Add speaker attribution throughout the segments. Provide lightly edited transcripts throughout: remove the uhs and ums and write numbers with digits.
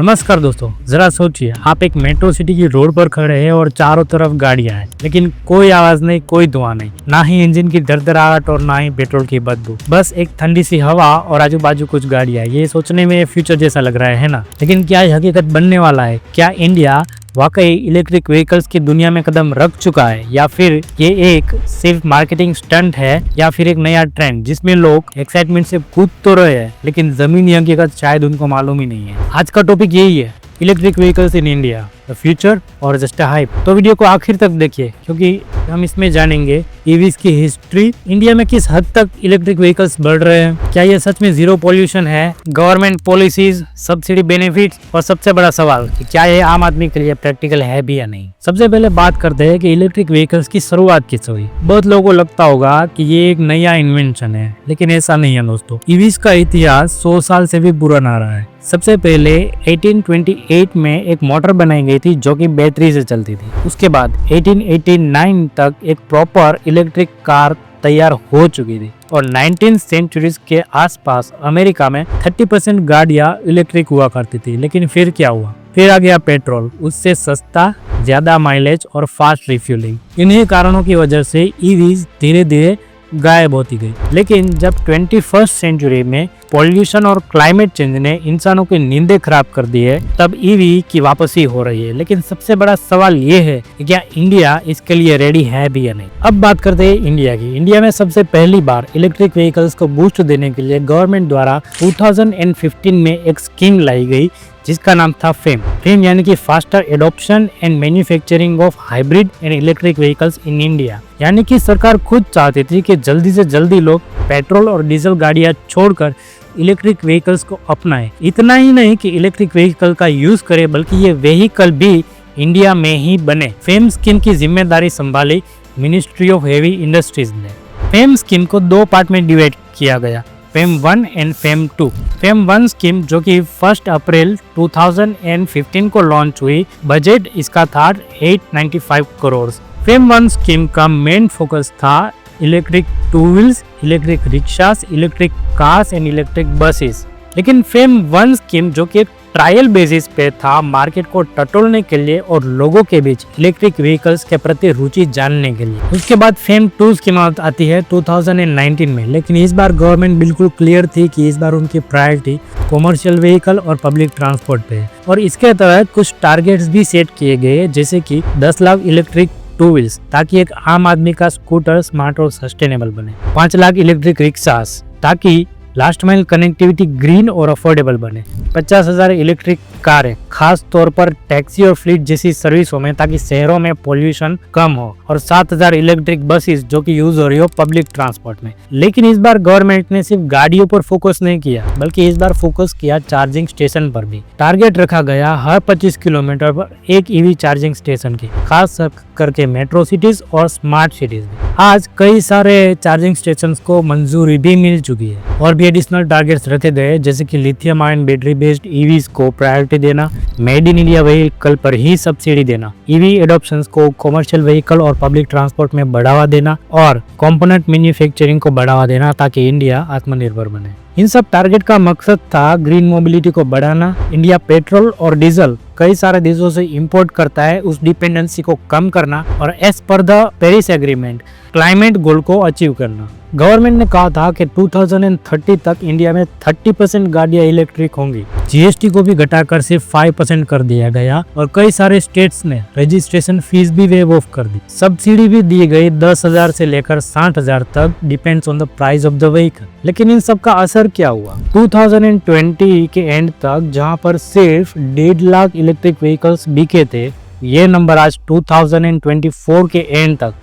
Speaker 1: नमस्कार दोस्तों, जरा सोचिए आप एक मेट्रो सिटी की रोड पर खड़े हैं और चारों तरफ गाड़ियां हैं, लेकिन कोई आवाज नहीं, कोई धुआं नहीं, ना ही इंजन की दरदराहट और ना ही पेट्रोल की बदबू, बस एक ठंडी सी हवा और आजू बाजू कुछ गाड़ियां। ये सोचने में फ्यूचर जैसा लग रहा है ना? लेकिन क्या ये हकीकत बनने वाला है? क्या इंडिया वाकई इलेक्ट्रिक व्हीकल्स की दुनिया में कदम रख चुका है, या फिर ये एक सिर्फ मार्केटिंग स्टंट है, या फिर एक नया ट्रेंड जिसमें लोग एक्साइटमेंट से कूद तो रहे हैं लेकिन जमीनी हकीकत शायद उनको मालूम ही नहीं है। आज का टॉपिक यही है, electric vehicles in India, the future और जस्ट अ हाइप। तो वीडियो को आखिर तक देखिए क्योंकि हम इसमें जानेंगे ईवीज की हिस्ट्री, इंडिया में किस हद तक इलेक्ट्रिक व्हीकल्स बढ़ रहे हैं, क्या ये सच में जीरो पॉल्यूशन है, गवर्नमेंट पॉलिसीज, सब्सिडी बेनिफिट्स, और सबसे बड़ा सवाल कि क्या ये आम आदमी के लिए प्रैक्टिकल है भी या नहीं। सबसे पहले बात करते हैं कि इलेक्ट्रिक व्हीकल्स की शुरुआत किससे हुई। बहुत लोगों को लगता होगा कि ये एक नया इन्वेंशन है, लेकिन ऐसा नहीं है दोस्तों। ईवीज का इतिहास 100 साल से भी पुराना रहा है। सबसे पहले 1828 में एक मोटर बनाई गई थी जो कि बैटरी से चलती थी। उसके बाद 1889 तक एक प्रॉपर इलेक्ट्रिक कार तैयार हो चुकी थी और 19th सेंचुरीज के आसपास अमेरिका में 30% गाड़ियां इलेक्ट्रिक हुआ करती थी। लेकिन फिर क्या हुआ? फिर आ गया पेट्रोल, उससे सस्ता, ज्यादा माइलेज और फास्ट रिफ्यूलिंग। इन्हीं कारणों की वजह से ईवीज धीरे धीरे गायब होती गई। लेकिन जब 21st सेंचुरी में पॉल्यूशन और क्लाइमेट चेंज ने इंसानों की नींदें खराब कर दी है, तब ईवी की वापसी हो रही है। लेकिन सबसे बड़ा सवाल ये है कि क्या इंडिया इसके लिए रेडी है भी या नहीं। अब बात करते हैं इंडिया की। इंडिया में सबसे पहली बार इलेक्ट्रिक व्हीकल्स को बूस्ट देने के लिए गवर्नमेंट द्वारा 2015 में एक स्कीम लाई गई जिसका नाम था फेम यानी कि faster adoption and manufacturing of hybrid and electric vehicles in India. यानी कि सरकार खुद चाहती थी कि जल्दी से जल्दी लोग पेट्रोल और डीजल गाड़ियां छोड़कर इलेक्ट्रिक व्हीकल्स को अपनाएं। इतना ही नहीं कि इलेक्ट्रिक व्हीकल का यूज करे, बल्कि ये व्हीकल भी इंडिया में ही बने। फेम स्कीम की जिम्मेदारी संभाली मिनिस्ट्री ऑफ हेवी इंडस्ट्रीज ने। फेम स्कीम को 2 पार्ट में डिवाइड किया गया, fame 1 and fame 2। Fame 1 scheme जो कि 1 अप्रैल 2015 को लॉन्च हुई, बजट इसका था 895 करोड़। फेम 1 स्कीम का मेन फोकस था electric two wheels, electric rickshaws, electric cars and electric buses. लेकिन फेम 1 स्कीम जो कि ट्रायल बेसिस पे था, मार्केट को टटोलने के लिए और लोगों के बीच इलेक्ट्रिक व्हीकल्स के प्रति रुचि जानने के लिए। उसके बाद फेम 2 स्कीम आती है 2019 में। लेकिन इस बार गवर्नमेंट बिल्कुल क्लियर थी कि इस बार उनकी प्रायोरिटी कॉमर्शियल व्हीकल और पब्लिक ट्रांसपोर्ट पे है, और इसके तहत कुछ टारगेट्स भी सेट किए गए, जैसे कि 10 लाख इलेक्ट्रिक टू व्हील्स ताकि एक आम आदमी का स्कूटर स्मार्ट और सस्टेनेबल बने, 5 लाख इलेक्ट्रिक रिक्शास ताकि लास्ट माइल कनेक्टिविटी ग्रीन और अफोर्डेबल बने, 50,000 इलेक्ट्रिक कारें खास तौर पर टैक्सी और फ्लीट जैसी सर्विसों में ताकि शहरों में पोल्यूशन कम हो, और 7,000 इलेक्ट्रिक बसेस जो कि यूज हो रही हो पब्लिक ट्रांसपोर्ट में। लेकिन इस बार गवर्नमेंट ने सिर्फ गाड़ियों पर फोकस नहीं किया, बल्कि इस बार फोकस किया चार्जिंग स्टेशन पर भी। टारगेट रखा गया हर 25 किलोमीटर पर एक ईवी चार्जिंग स्टेशन की, खास करके मेट्रो सिटीज और स्मार्ट सिटीज में। आज कई सारे चार्जिंग स्टेशन को मंजूरी भी मिल चुकी है, और भी एडिशनल टारगेट्स रखे गए, जैसे कि lithium ion battery based EVs को प्रायोरिटी देना, मेड इन इंडिया व्हीकल पर ही सब्सिडी देना, ईवी एडॉप्शंस को कमर्शियल व्हीकल और पब्लिक ट्रांसपोर्ट में बढ़ावा देना, और कंपोनेंट मैन्युफैक्चरिंग को बढ़ावा देना ताकि इंडिया आत्मनिर्भर बने। इन सब टारगेट का मकसद था ग्रीन मोबिलिटी को बढ़ाना। इंडिया पेट्रोल और डीजल कई सारे देशों से इंपोर्ट करता है, उस डिपेंडेंसी को कम करना, और as per the Paris agreement climate goal को अचीव करना। गवर्नमेंट ने कहा था कि 2030 तक इंडिया में 30% गाड़ियां इलेक्ट्रिक होंगी। जीएसटी को भी घटाकर सिर्फ 5% कर दिया गया, और कई सारे स्टेट्स ने रजिस्ट्रेशन फीस भी वेव ऑफ कर दी। सब्सिडी भी दी गई 10,000 से लेकर 60,000 तक, depends on the price of the vehicle. लेकिन इन सब का असर क्या हुआ? 2020 के एंड तक जहां पर सिर्फ 1.5 लाख इलेक्ट्रिक व्हीकल्स बिके थे, ये नंबर आज 2024 के एंड तक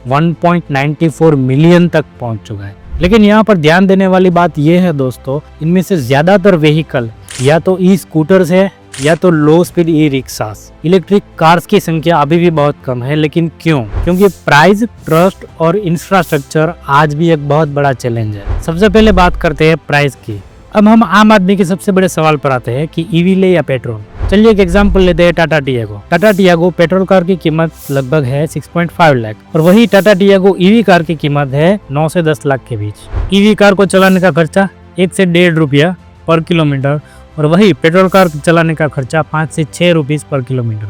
Speaker 1: 1.94 मिलियन तक पहुंच चुका है। लेकिन यहाँ पर ध्यान देने वाली बात यह है दोस्तों, इनमें से ज्यादातर व्हीकल या तो ई स्कूटर्स है या तो लो स्पीड ई रिक्शास। इलेक्ट्रिक कार्स की संख्या अभी भी बहुत कम है। लेकिन क्यों? क्योंकि प्राइस, ट्रस्ट और इंफ्रास्ट्रक्चर आज भी एक बहुत बड़ा चैलेंज है। सबसे पहले बात करते हैं प्राइस की। अब हम आम आदमी के सबसे बड़े सवाल पर आते हैं कि ईवी ले या पेट्रोल। चलिए एक एग्जांपल लेते हैं Tata Tiago. Tata Tiago petrol car की कीमत लगभग है 6.5 लाख, और वही टाटा टियागो ईवी कार की कीमत है 9 से 10 लाख के बीच। ईवी कार को चलाने का खर्चा 1 से 1.5 रुपया पर किलोमीटर और वही पेट्रोल कार चलाने का खर्चा 5 से 6 रुपीस पर किलोमीटर।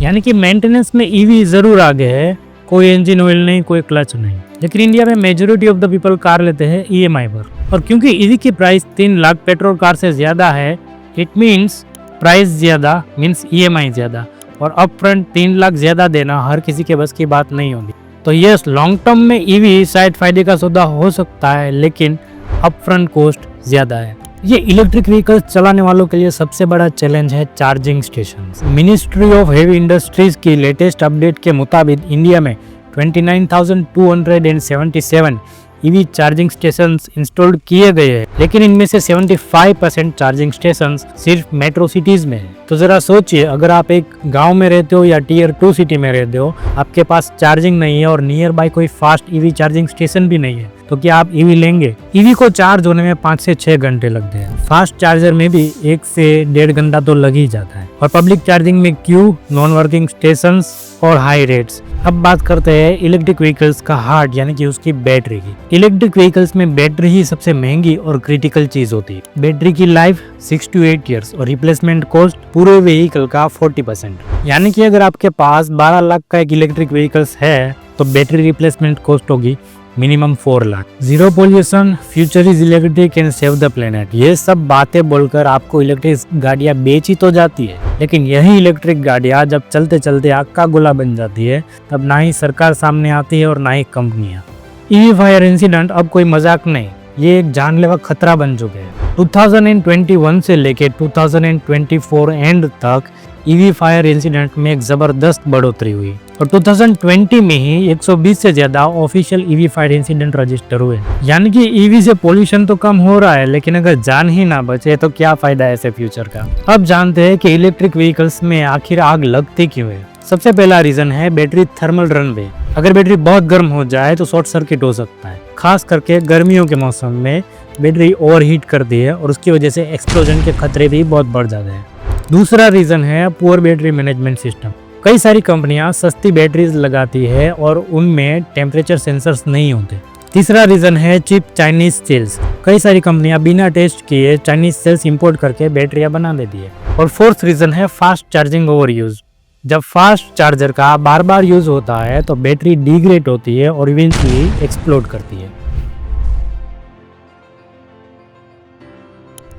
Speaker 1: यानी कि मेंटेनेंस में ईवी जरूर आगे है, कोई इंजन ऑयल नहीं, कोई क्लच नहीं। लेकिन इंडिया में majority of the people car लेते हैं EMI पर, और क्योंकि ईवी की प्राइस 3 लाख पेट्रोल कार से ज्यादा है, इट मीन्स प्राइस ज्यादा मीन्स EMI ज्यादा, और अप फ्रंट 3 लाख ज्यादा देना हर किसी के बस की बात नहीं होगी। तो यस, लॉन्ग टर्म में ईवी शायद फायदे का सौदा हो सकता है, लेकिन अप फ्रंट कॉस्ट ज्यादा है। ये इलेक्ट्रिक व्हीकल्स चलाने वालों के लिए सबसे बड़ा चैलेंज है charging station. Ministry of heavy industries की लेटेस्ट अपडेट के मुताबिक इंडिया में 29,277 ईवी चार्जिंग स्टेशंस इंस्टॉल्ड किए गए हैं, लेकिन इनमें से 75% चार्जिंग स्टेशंस सिर्फ मेट्रो सिटीज में है। तो जरा सोचिए, अगर आप एक गांव में रहते हो या टियर 2 सिटी में रहते हो, आपके पास चार्जिंग नहीं है और नियर बाय कोई फास्ट ईवी चार्जिंग स्टेशन भी नहीं है, तो क्या आप ईवी लेंगे? ईवी को चार्ज होने में 5 से 6 घंटे लगते हैं। फास्ट चार्जर में भी 1 से 1.5 घंटा तो लग ही जाता है, और पब्लिक चार्जिंग में क्यू, नॉन वर्किंग स्टेशंस और हाई रेट्स। अब बात करते हैं इलेक्ट्रिक व्हीकल्स का हार्ट यानी कि उसकी बैटरी की। इलेक्ट्रिक व्हीकल्स में बैटरी ही सबसे महंगी और क्रिटिकल चीज होती है। बैटरी की लाइफ 6 to 8 ईयर्स और रिप्लेसमेंट कॉस्ट पूरे व्हीकल का 40%। यानी कि अगर आपके पास 12 लाख का एक इलेक्ट्रिक व्हीकल्स है तो बैटरी रिप्लेसमेंट कॉस्ट होगी minimum 4 lakh. Zero pollution, future is electric and save the planet, ये सब बातें बोलकर आपको इलेक्ट्रिक गाड़ियां बेची तो जाती है, लेकिन यही इलेक्ट्रिक गाड़ियां जब चलते चलते आग का गोला बन जाती है, तब ना ही सरकार सामने आती है और ना ही कंपनियां। ईवी फायर इंसिडेंट अब कोई मजाक नहीं, ये एक जानलेवा खतरा बन चुके हैं। 2021 से लेकर 2024 एंड तक ईवी फायर इंसिडेंट में एक जबरदस्त बढ़ोतरी हुई, और 2020 में ही 120 से ज्यादा official EV fire incident register हुए। यानी कि ईवी से पोल्यूशन तो कम हो रहा है, लेकिन अगर जान ही ना बचे तो क्या फायदा है ऐसे फ्यूचर का। अब जानते हैं कि इलेक्ट्रिक व्हीकल्स में आखिर आग लगती क्यों है। सबसे पहला रीजन है बैटरी थर्मल रनवे। अगर बैटरी बहुत गर्म हो जाए तो शॉर्ट सर्किट हो सकता है, खास करके गर्मियों के मौसम में बैटरी ओवरहीट करती है और उसकी वजह से एक्सप्लोजन के खतरे भी बहुत बढ़ जाते हैं। दूसरा रीजन है पुअर बैटरी मैनेजमेंट सिस्टम। कई सारी कंपनियां सस्ती बैटरीज लगाती है और उनमें टेम्परेचर सेंसर्स नहीं होते। तीसरा रीजन है चिप चाइनीज सेल्स। कई सारी कंपनियां बिना टेस्ट किए चाइनीज सेल्स इंपोर्ट करके बैटरियां बना देती है। और फोर्थ रीजन है फास्ट चार्जिंग ओवर यूज। जब फास्ट चार्जर का बार बार यूज होता है तो बैटरी डिग्रेड होती है और इवेंचुअली एक्सप्लोड करती है।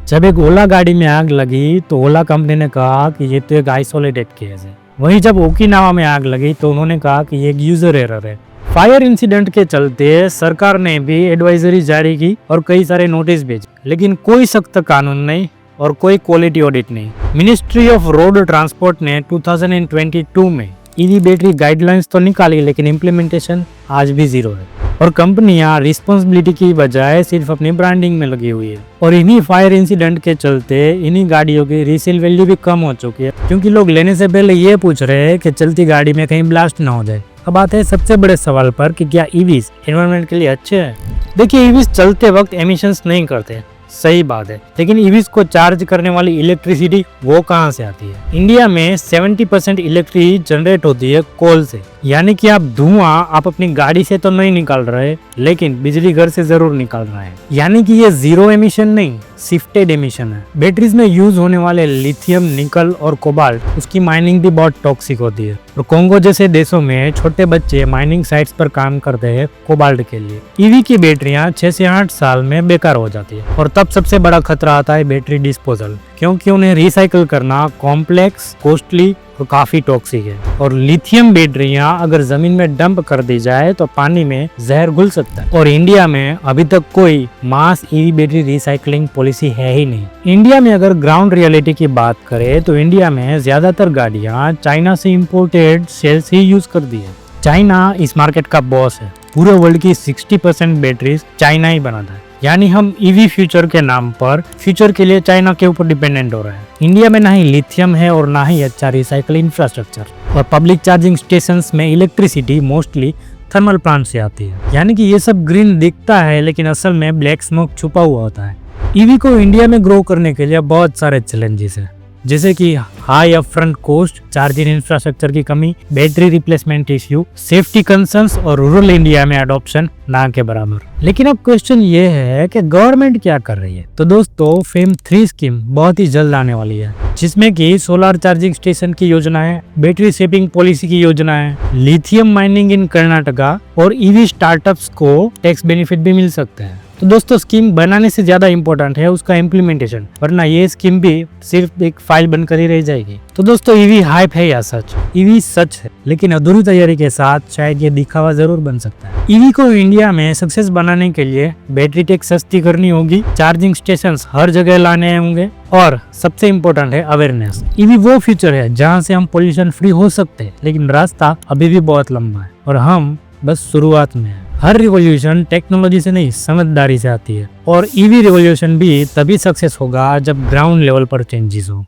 Speaker 1: जब एक ओला गाड़ी में आग लगी तो ओला कंपनी ने कहा कि ये तो एक आइसोलेटेड केस है। वहीं जब ओकिनावा में आग लगी तो उन्होंने कहा कि ये एक यूजर एरर है। फायर इंसिडेंट के चलते सरकार ने भी एडवाइजरी जारी की और कई सारे नोटिस भेजे, लेकिन कोई सख्त कानून नहीं और कोई क्वालिटी ऑडिट नहीं। मिनिस्ट्री ऑफ रोड ट्रांसपोर्ट ने 2022 में ईवी बैटरी गाइडलाइंस तो निकाली, लेकिन इम्प्लीमेंटेशन आज भी जीरो है। और कंपनियां रिस्पॉन्सिबिलिटी की बजाय सिर्फ अपनी ब्रांडिंग में लगी हुई है। और इन्हीं फायर इंसिडेंट के चलते इन्हीं गाड़ियों की रीसेल वैल्यू भी कम हो चुकी है, क्योंकि लोग लेने से पहले ये पूछ रहे हैं कि चलती गाड़ी में कहीं ब्लास्ट ना हो जाए। अब आते हैं सबसे बड़े सवाल पर कि क्या ईवीज एनवायरनमेंट के लिए अच्छे हैं। देखिए, ईवीज चलते वक्त एमिशंस नहीं करते, सही बात है, लेकिन ईवीज को चार्ज करने वाली इलेक्ट्रिसिटी वो कहाँ से आती है। इंडिया में 70% इलेक्ट्रिसिटी जनरेट होती है कोल से। यानी कि आप धुआं आप अपनी गाड़ी से तो नहीं निकाल रहे, लेकिन बिजली घर से जरूर निकाल रहे हैं। यानी कि ये जीरो एमिशन नहीं, शिफ्टेड एमिशन है। बैटरीज में यूज होने वाले लिथियम, निकल और कोबाल्ट, उसकी माइनिंग भी बहुत टॉक्सिक होती है। और कोंगो जैसे देशों में छोटे बच्चे माइनिंग साइट्स पर काम करते हैं कोबाल्ट के लिए। ईवी की बैटरियां 6 से 8 साल में बेकार हो जाती है। और तब सबसे बड़ा खतरा आता है बैटरी डिस्पोजल, क्योंकि उन्हें रिसाइकल करना कॉम्प्लेक्स, कॉस्टली और काफी टॉक्सिक है। और लिथियम बैटरियां अगर जमीन में डंप कर दी जाए तो पानी में जहर घुल सकता है। और इंडिया में अभी तक कोई मास ईवी बैटरी रिसाइकलिंग पॉलिसी है ही नहीं। इंडिया में अगर ग्राउंड रियलिटी की बात करें तो इंडिया में ज्यादातर गाड़ियां चाइना से इम्पोर्टेड सेल्स ही यूज कर दी है। चाइना इस मार्केट का बॉस है। पूरे वर्ल्ड की 60% बैटरीज चाइना ही बनाता है। यानी हम ईवी फ्यूचर के नाम पर फ्यूचर के लिए चाइना के ऊपर डिपेंडेंट हो रहे हैं। इंडिया में ना ही लिथियम है और ना ही अच्छा रिसाइकल इंफ्रास्ट्रक्चर। और पब्लिक चार्जिंग स्टेशंस में इलेक्ट्रिसिटी मोस्टली थर्मल प्लांट से आती है। यानी कि ये सब ग्रीन दिखता है, लेकिन असल में ब्लैक स्मोक छुपा हुआ होता है। ईवी को इंडिया में ग्रो करने के लिए बहुत सारे चैलेंजेस है। जैसे कि high upfront cost, charging infrastructure की कमी, battery replacement issue, safety concerns और रूरल इंडिया में अडॉप्शन ना के बराबर। लेकिन अब क्वेश्चन ये है कि गवर्नमेंट क्या कर रही है। तो दोस्तों फेम 3 स्कीम बहुत ही जल्द आने वाली है, जिसमें कि सोलर चार्जिंग स्टेशन की योजना है, बैटरी सेविंग पॉलिसी की योजना है, लिथियम माइनिंग इन कर्नाटका और ईवी स्टार्टअप्स को टैक्स बेनिफिट भी मिल सकते हैं। तो दोस्तों स्कीम बनाने से ज्यादा इम्पोर्टेंट है उसका इम्प्लीमेंटेशन, वरना ये स्कीम भी सिर्फ एक फाइल बनकर ही रह जाएगी। तो दोस्तों ईवी हाइप है या सच? ईवी सच है, लेकिन अधूरी तैयारी के साथ शायद ये दिखावा जरूर बन सकता है। ईवी को इंडिया में सक्सेस बनाने के लिए बैटरी टेक सस्ती करनी होगी, चार्जिंग स्टेशन हर जगह लाने होंगे और सबसे इम्पोर्टेंट है अवेयरनेस। ईवी वो फ्यूचर है जहाँ से हम पोल्यूशन फ्री हो सकते हैं, लेकिन रास्ता अभी भी बहुत लंबा है और हम बस शुरुआत में है। हर रिवॉल्यूशन टेक्नोलॉजी से नहीं समझदारी से आती है और ईवी रिवॉल्यूशन भी तभी सक्सेस होगा जब ग्राउंड लेवल पर चेंजेस हो।